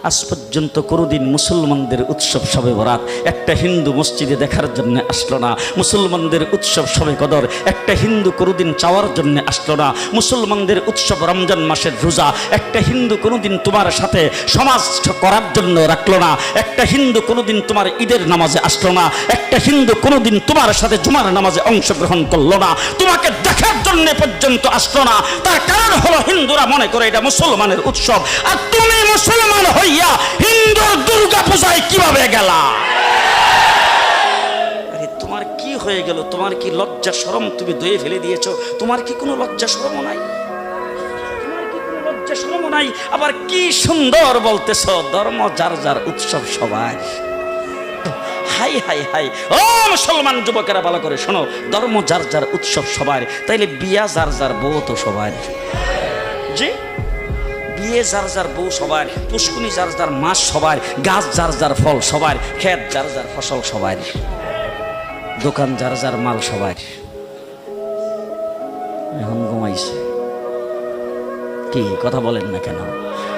আজ পর্যন্ত কোনোদিন মুসলমানদের উৎসব শবে বরাত একটা হিন্দু মসজিদে দেখার জন্য আসলো না, মুসলমানদের উৎসব শবে কদর একটা হিন্দু কোনোদিন চাওয়ার জন্য আসলো না, মুসলমানদের উৎসব রমজান মাসের রোজা একটা হিন্দু কোনোদিন তোমার সাথে সমাজ করার জন্য রাখলো না, একটা হিন্দু কোনোদিন তোমার ঈদের নামাজে আসলো না, একটা হিন্দু কোনোদিন তোমার সাথে জুমার নামাজে অংশগ্রহণ করলো না, তোমাকে দেখার জন্য পর্যন্ত আসলো না। তার কারণ হলো হিন্দুরা মনে করে এটা মুসলমানের উৎসব, আর তুমি মুসলমান হইয়া হিন্দুর দুর্গা পূজায় কিভাবে গেলা? আরে তোমার কি হয়ে গেল? তোমার কি লজ্জা শরম তুমি ধুয়ে ফেলে দিয়েছো? তোমার কি কোনো লজ্জা শরম নাই? লজ্জা শরম নাই? আবার কি সুন্দর বলতেছ, ধর্ম যার যার উৎসব সবাই। হাই হাই হাই, ও মুসলমান যুবকেরা ভালো করে শোনো, ধর্ম যার যার উৎসব সবার, তাইলে বিয়া যার যার বউ তো সবার। জি, বিয়ে যার যার বউ সবার, পুষ্কুনি যার যার মাস সবার, গাছ যার যার ফল সবার, ক্ষেত যার যার ফসল সবার, দোকান যার যার মাল সবার। এখন ঘুমাইছে কি কথা বলেন না কেন?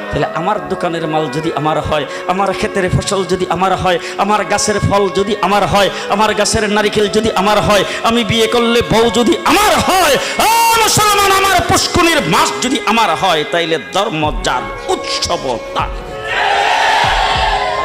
তাহলে আমার দোকানের মাল যদি আমার হয়, আমার ক্ষেতের ফসল যদি আমার হয়, আমার গাছের ফল যদি আমার হয়, আমার গাছের নারিকেল যদি আমার হয়, আমি বিয়ে করলে বউ যদি আমার হয়, মুসলমান আমার পুষ্কুনির মাস যদি আমার হয়, তাইলে ধর্ম যার উৎসব তার।